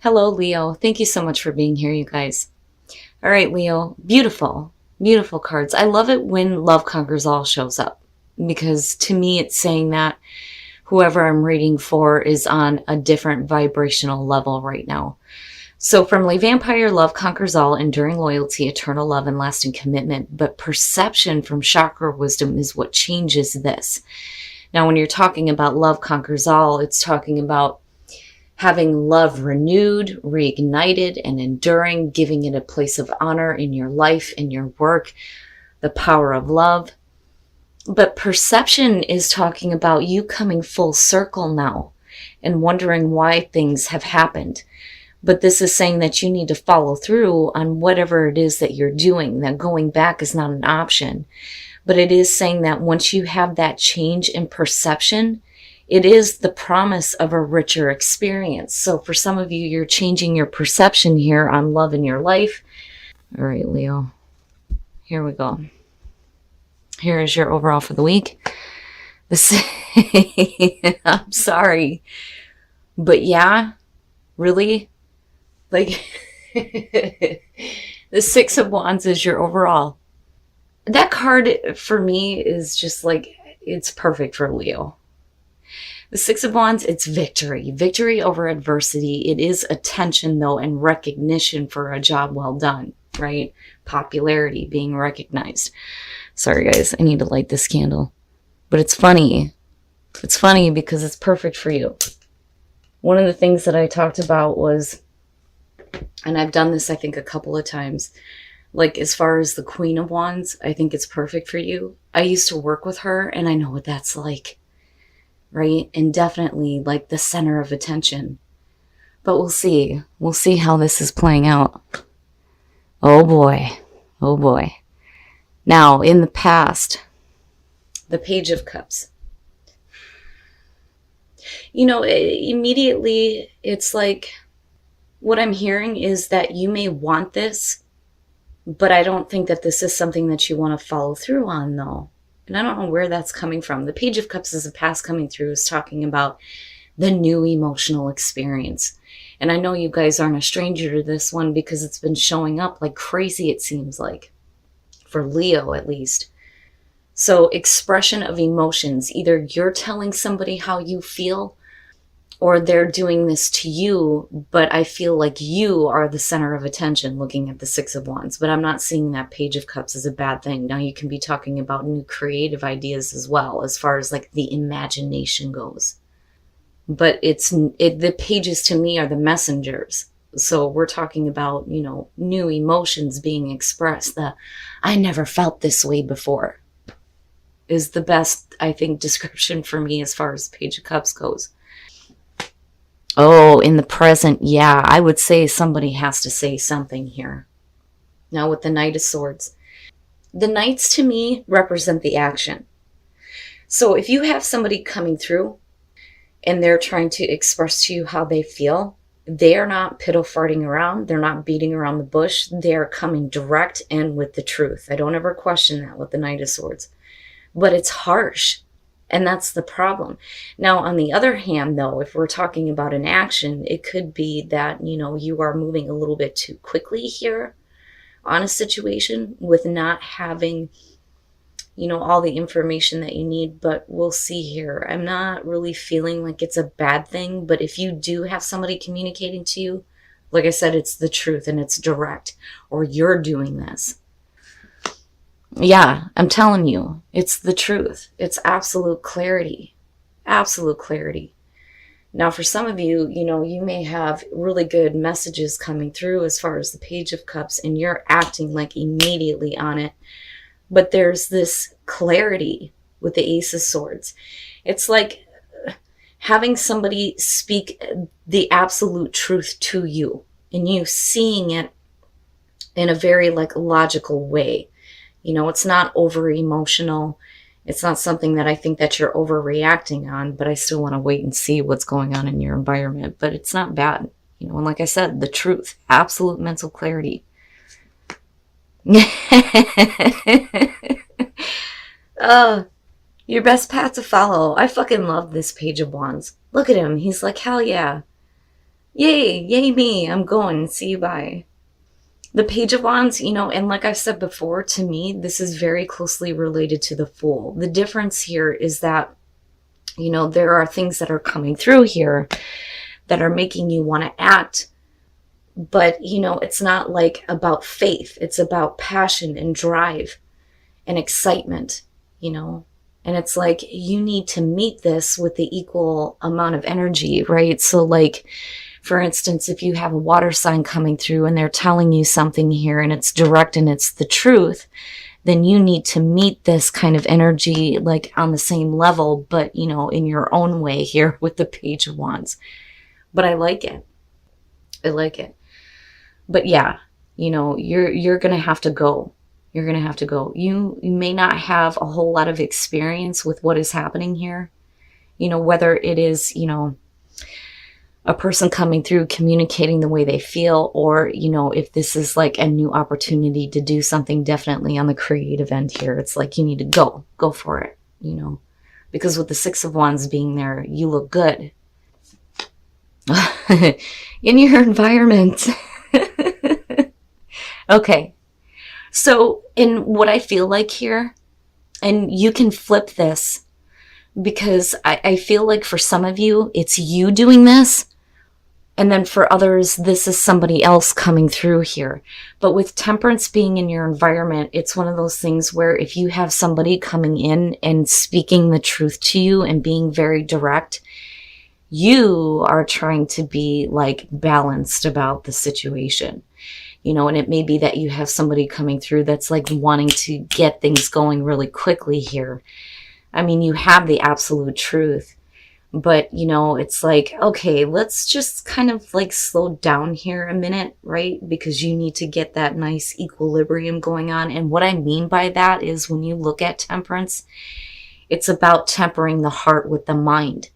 Hello, Leo. Thank you so much for being here, you guys. All right, Leo. Beautiful, beautiful cards. I love it when Love Conquers All shows up because to me, it's saying that whoever I'm reading for is on a different vibrational level right now. So, from Le Vampire, Love Conquers All, enduring loyalty, eternal love, and lasting commitment. But perception from chakra wisdom is what changes this. Now, when you're talking about Love Conquers All, it's talking about having love renewed, reignited, and enduring, giving it a place of honor in your life, in your work, the power of love. But perception is talking about you coming full circle now and wondering why things have happened. But this is saying that you need to follow through on whatever it is that you're doing, that going back is not an option. But it is saying that once you have that change in perception, it is the promise of a richer experience. So for some of you, you're changing your perception here on love in your life. All right, Leo, here we go. Here is your overall for the week. I'm sorry, but yeah, really, like the Six of Wands is your overall. That card for me is just like, it's perfect for Leo. The Six of Wands, it's victory. Victory over adversity. It is attention, though, and recognition for a job well done, right? Popularity, being recognized. Sorry, guys, I need to light this candle. But it's funny. It's funny because it's perfect for you. One of the things that I talked about was, and I've done this, I think, a couple of times, like as far as the Queen of Wands, I think it's perfect for you. I used to work with her, and I know what that's like. Right? And definitely like the center of attention. But we'll see. We'll see how this is playing out. Oh boy. Oh boy. Now, in the past, the Page of Cups. You know, immediately it's like what I'm hearing is that you may want this, but I don't think that this is something that you want to follow through on, though. And I don't know where that's coming from. The Page of Cups as a past coming through is talking about the new emotional experience. And I know you guys aren't a stranger to this one because it's been showing up like crazy, it seems like. For Leo, at least. So expression of emotions. Either you're telling somebody how you feel or they're doing this to you, but I feel like you are the center of attention looking at the Six of Wands. But I'm not seeing that Page of Cups as a bad thing. Now you can be talking about new creative ideas as well, as far as like the imagination goes. But the pages to me are the messengers. So we're talking about, you know, new emotions being expressed. The I never felt this way before is the best, I think, description for me as far as Page of Cups goes. Oh, in the present, yeah, I would say somebody has to say something here. Now with the Knight of Swords. The Knights to me represent the action. So if you have somebody coming through and they're trying to express to you how they feel, they are not piddle-farting around. They're not beating around the bush. They are coming direct and with the truth. I don't ever question that with the Knight of Swords. But it's harsh. And that's the problem. Now, on the other hand, though, if we're talking about an action, it could be that, you know, you are moving a little bit too quickly here on a situation with not having, you know, all the information that you need. But we'll see here. I'm not really feeling like it's a bad thing. But if you do have somebody communicating to you, like I said, it's the truth and it's direct, or you're doing this. Yeah, I'm telling you, it's the truth. It's absolute clarity. Absolute clarity. Now, for some of you, you know, you may have really good messages coming through as far as the Page of Cups, and you're acting like immediately on it. But there's this clarity with the Ace of Swords. It's like having somebody speak the absolute truth to you, and you seeing it in a very like logical way. You know, it's not over emotional. It's not something that I think that you're overreacting on, but I still want to wait and see what's going on in your environment. But it's not bad. You know, and like I said, the truth, absolute mental clarity. Your best path to follow. I fucking love this Page of Wands. Look at him. He's like, hell yeah. Yay, yay me, I'm going, see you, bye. The Page of Wands, and like I've said before, to me, this is very closely related to the Fool. The difference here is that, there are things that are coming through here that are making you want to act. But, it's not like about faith. It's about passion and drive and excitement, And it's like you need to meet this with the equal amount of energy, right? So like, for instance, if you have a water sign coming through and they're telling you something here and it's direct and it's the truth, then you need to meet this kind of energy like on the same level, but, in your own way here with the Page of Wands. But I like it. I like it. But yeah, you're going to have to go. You're going to have to go. You may not have a whole lot of experience with what is happening here. Whether it is, a person coming through communicating the way they feel, or, if this is like a new opportunity to do something definitely on the creative end here. It's like you need to go for it, because with the Six of Wands being there, you look good in your environment. Okay. So in what I feel like here, and you can flip this, because I feel like for some of you, it's you doing this. And then for others, this is somebody else coming through here. But with Temperance being in your environment, it's one of those things where if you have somebody coming in and speaking the truth to you and being very direct, you are trying to be like balanced about the situation. And it may be that you have somebody coming through that's like wanting to get things going really quickly here. I mean, you have the absolute truth, but it's like, okay, let's just kind of like slow down here a minute, right? Because you need to get that nice equilibrium going on. And what I mean by that is when you look at Temperance, it's about tempering the heart with the mind.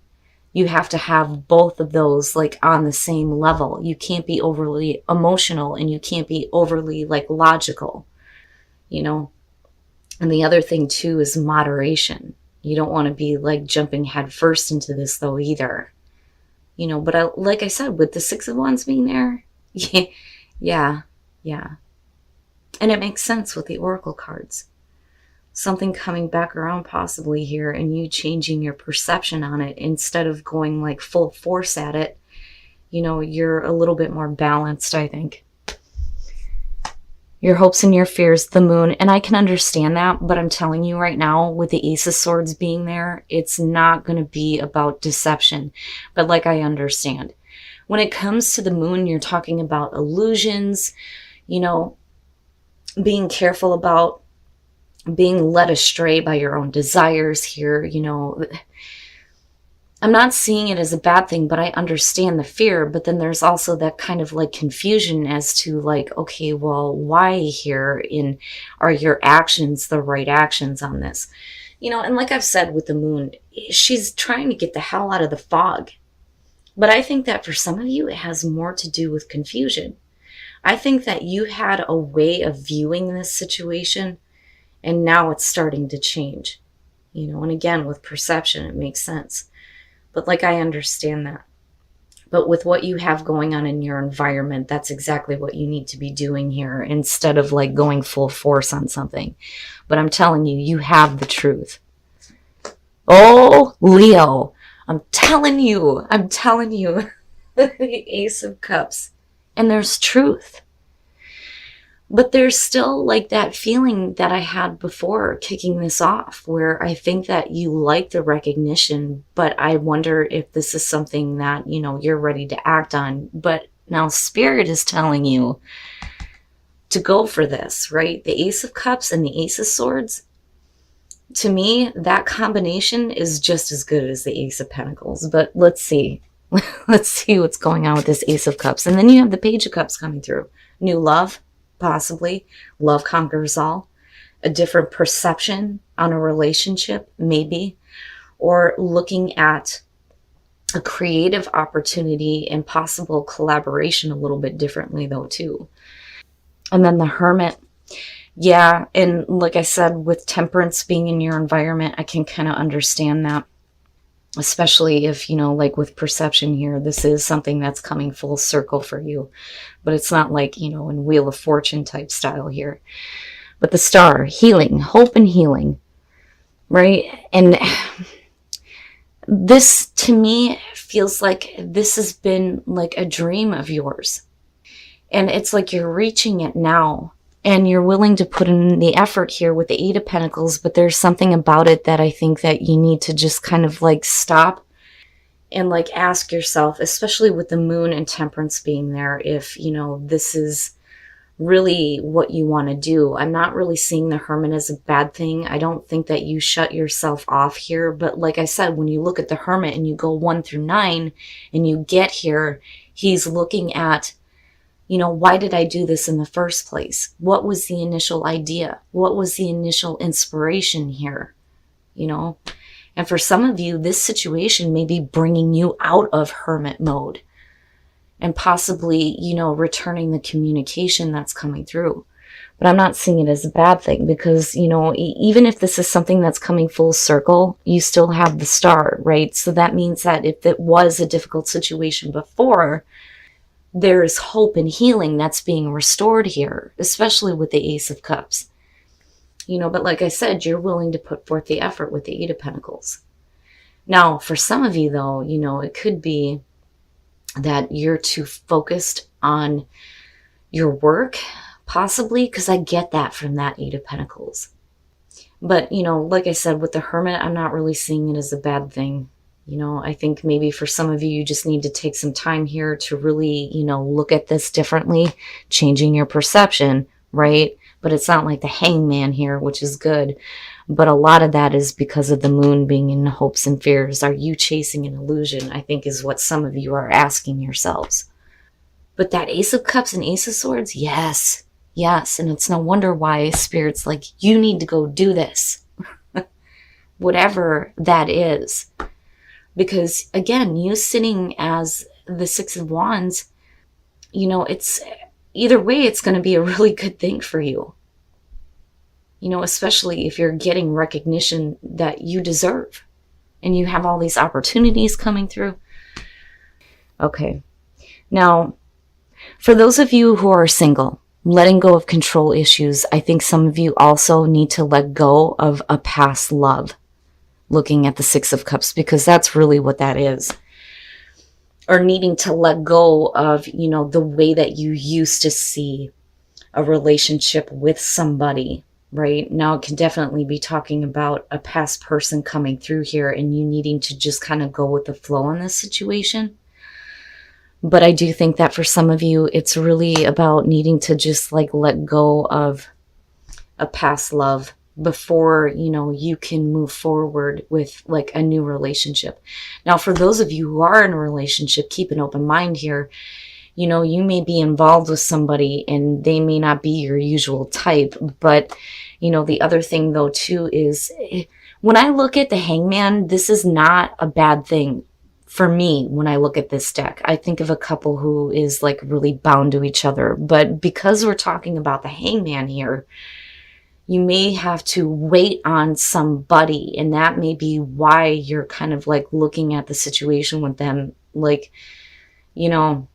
You have to have both of those like on the same level. You can't be overly emotional and you can't be overly like logical, And the other thing too is moderation. You don't want to be like jumping headfirst into this though either, but like I said, with the Six of Wands being there, yeah. And it makes sense with the Oracle cards. Something coming back around possibly here and you changing your perception on it instead of going like full force at it. You're a little bit more balanced, I think. Your hopes and your fears, the Moon. And I can understand that, but I'm telling you right now, with the Ace of Swords being there, it's not going to be about deception. But like I understand. When it comes to the Moon, you're talking about illusions, being careful about being led astray by your own desires here, I'm not seeing it as a bad thing, but I understand the fear. But then there's also that kind of like confusion as to like, okay, well, why here? Are your actions the right actions on this? And like I've said with the Moon, she's trying to get the hell out of the fog. But I think that for some of you, it has more to do with confusion. I think that you had a way of viewing this situation, and now it's starting to change, and again, with perception, it makes sense. But like, I understand that. But with what you have going on in your environment, that's exactly what you need to be doing here instead of like going full force on something. But I'm telling you, you have the truth. Oh, Leo, I'm telling you, the Ace of Cups. And there's truth. But there's still like that feeling that I had before kicking this off, where I think that you like the recognition, but I wonder if this is something that, you're ready to act on. But now Spirit is telling you to go for this, right? The Ace of Cups and the Ace of Swords. To me, that combination is just as good as the Ace of Pentacles. But let's see. Let's see what's going on with this Ace of Cups. And then you have the Page of Cups coming through. New love. Possibly. Love conquers all. A different perception on a relationship, maybe. Or looking at a creative opportunity and possible collaboration a little bit differently though too. And then the Hermit. Yeah, and like I said, with Temperance being in your environment, I can kind of understand that. especially if, you know, like with perception here, this is something that's coming full circle for you. But it's not like, you know, in Wheel of Fortune type style here. But the star, healing, hope and healing, right? And this to me feels like this has been like a dream of yours. And it's like you're reaching it now. And you're willing to put in the effort here with the Eight of Pentacles, but there's something about it that I think that you need to just kind of like stop and like ask yourself, especially with the Moon and Temperance being there, if, you know, this is really what you want to do. I'm not really seeing the Hermit as a bad thing. I don't think that you shut yourself off here. But like I said, when you look at the Hermit and you go 1 through 9 and you get here, he's looking at, you know, why did I do this in the first place? What was the initial idea? What was the initial inspiration here? You know, and for some of you, this situation may be bringing you out of hermit mode and possibly, you know, returning the communication that's coming through. But I'm not seeing it as a bad thing because, you know, even if this is something that's coming full circle, you still have the star, right? So that means that if it was a difficult situation before, there's hope and healing that's being restored here, especially with the Ace of Cups. You know, but like I said, you're willing to put forth the effort with the Eight of Pentacles. Now, for some of you, though, you know, it could be that you're too focused on your work, possibly, because I get that from that Eight of Pentacles. But, you know, like I said, with the Hermit, I'm not really seeing it as a bad thing. You know, I think maybe for some of you, you just need to take some time here to really, you know, look at this differently, changing your perception, right? But it's not like the Hangman here, which is good. But a lot of that is because of the Moon being in hopes and fears. Are you chasing an illusion? I think is what some of you are asking yourselves. But that Ace of Cups and Ace of Swords, yes, yes. And it's no wonder why Spirit's like, you need to go do this. Whatever that is. Because again, you sitting as the Six of Wands, you know, it's either way, it's going to be a really good thing for you. You know, especially if you're getting recognition that you deserve and you have all these opportunities coming through. Okay. Now, for those of you who are single, letting go of control issues, I think some of you also need to let go of a past love. Looking at the Six of Cups, because that's really what that is. Or needing to let go of, you know, the way that you used to see a relationship with somebody, right? Now it can definitely be talking about a past person coming through here and you needing to just kind of go with the flow in this situation. But I do think that for some of you, it's really about needing to just like let go of a past love before, you know, you can move forward with like a new relationship. Now, for those of you who are in a relationship, keep an open mind here. You know, you may be involved with somebody and they may not be your usual type. But, you know, the other thing though too is when I look at the Hangman, this is not a bad thing for me. When I look at this deck, I think of a couple who is like really bound to each other. But because we're talking about the Hangman here, you may have to wait on somebody, and that may be why you're kind of like looking at the situation with them like, you know,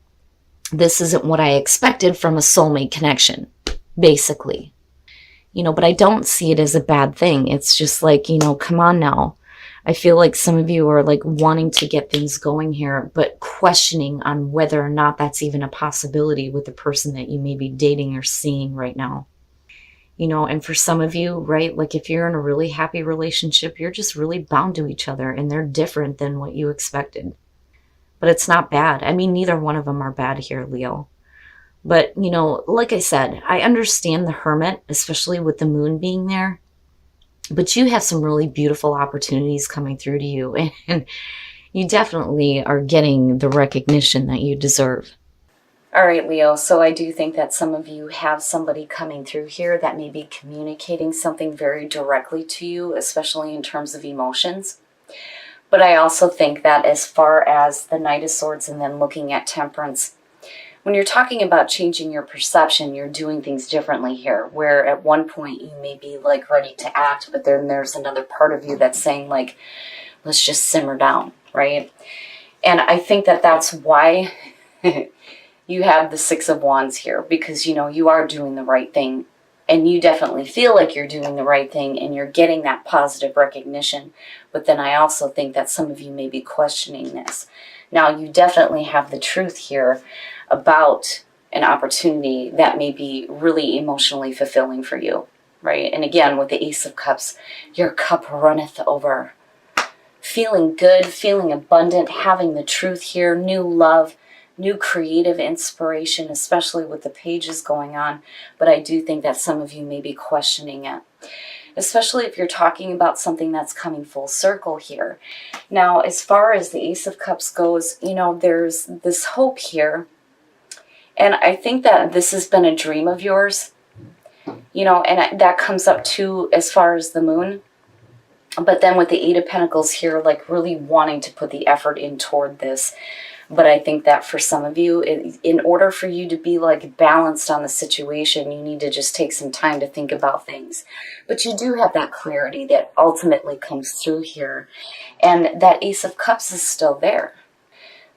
this isn't what I expected from a soulmate connection, basically. You know, but I don't see it as a bad thing. It's just like, you know, come on now. I feel like some of you are like wanting to get things going here, but questioning on whether or not that's even a possibility with the person that you may be dating or seeing right now. You know, and for some of you, right, like if you're in a really happy relationship, you're just really bound to each other and they're different than what you expected. But it's not bad. I mean, neither one of them are bad here, Leo. But, you know, like I said, I understand the Hermit, especially with the Moon being there. But you have some really beautiful opportunities coming through to you. And you definitely are getting the recognition that you deserve. All right, Leo, so I do think that some of you have somebody coming through here that may be communicating something very directly to you, especially in terms of emotions. But I also think that as far as the Knight of Swords and then looking at Temperance, when you're talking about changing your perception, you're doing things differently here, where at one point you may be like ready to act, but then there's another part of you that's saying like, let's just simmer down, right? And I think that that's why you have the Six of Wands here, because, you know, you are doing the right thing, and you definitely feel like you're doing the right thing, and you're getting that positive recognition. But then I also think that some of you may be questioning this. Now, you definitely have the truth here about an opportunity that may be really emotionally fulfilling for you, right? And again, with the Ace of Cups, your cup runneth over. Feeling good, feeling abundant, having the truth here, new love, new creative inspiration, especially with the pages going on. But I do think that some of you may be questioning it, especially if you're talking about something that's coming full circle here. Now, as far as the Ace of Cups goes, you know, there's this hope here. And I think that this has been a dream of yours, you know, and that comes up too as far as the moon. But then with the Eight of Pentacles here, like really wanting to put the effort in toward this. But I think that for some of you, in order for you to be like balanced on the situation, you need to just take some time to think about things. But you do have that clarity that ultimately comes through here. And that Ace of Cups is still there.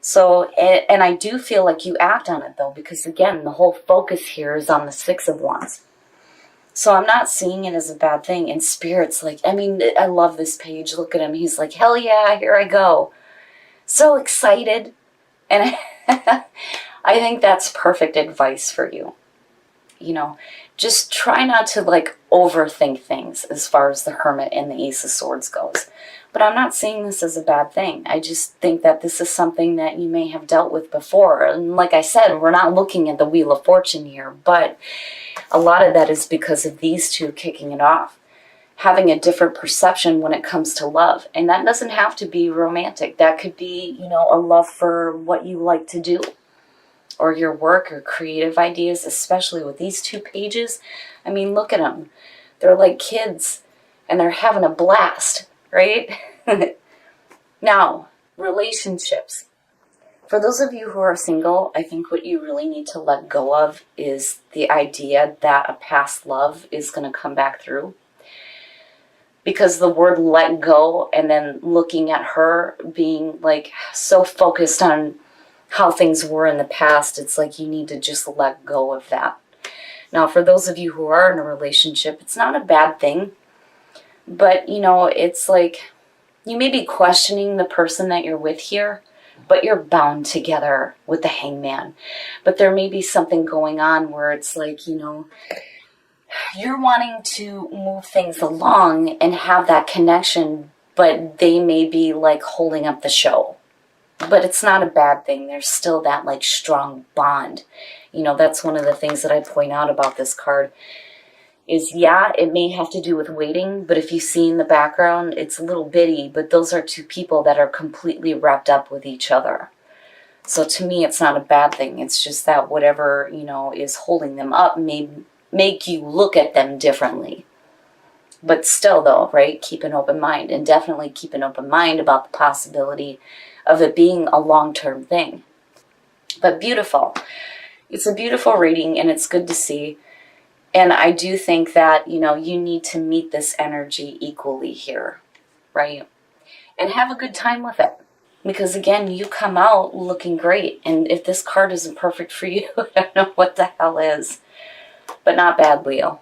So, and I do feel like you act on it though, because again, the whole focus here is on the Six of Wands. So I'm not seeing it as a bad thing. And Spirit's like, I mean, I love this page. Look at him. He's like, hell yeah, here I go. So excited. And I think that's perfect advice for you. You know, just try not to like overthink things as far as the Hermit and the Ace of Swords goes. But I'm not seeing this as a bad thing. I just think that this is something that you may have dealt with before. And like I said, we're not looking at the Wheel of Fortune here, but a lot of that is because of these two kicking it off. Having a different perception when it comes to love. And that doesn't have to be romantic. That could be, you know, a love for what you like to do. Or your work or creative ideas, especially with these two pages. I mean, look at them. They're like kids. And they're having a blast, right? Now, relationships. For those of you who are single, I think what you really need to let go of is the idea that a past love is going to come back through. Because the word let go and then looking at her being like so focused on how things were in the past, it's like you need to just let go of that. Now, for those of you who are in a relationship, it's not a bad thing. But, you know, it's like you may be questioning the person that you're with here, but you're bound together with the Hangman. But there may be something going on where it's like, you know, you're wanting to move things along and have that connection, but they may be like holding up the show. But it's not a bad thing. There's still that like strong bond. You know, that's one of the things that I point out about this card is, yeah, it may have to do with waiting, but if you see in the background, it's a little bitty, but those are two people that are completely wrapped up with each other. So to me, it's not a bad thing. It's just that whatever, you know, is holding them up may make you look at them differently. But still though, right, keep an open mind, and definitely keep an open mind about the possibility of it being a long-term thing. But beautiful. It's a beautiful reading, and it's good to see. And I do think that, you know, you need to meet this energy equally here, right? And have a good time with it. Because again, you come out looking great. And if this card isn't perfect for you, I don't know what the hell is. But not bad, Leo.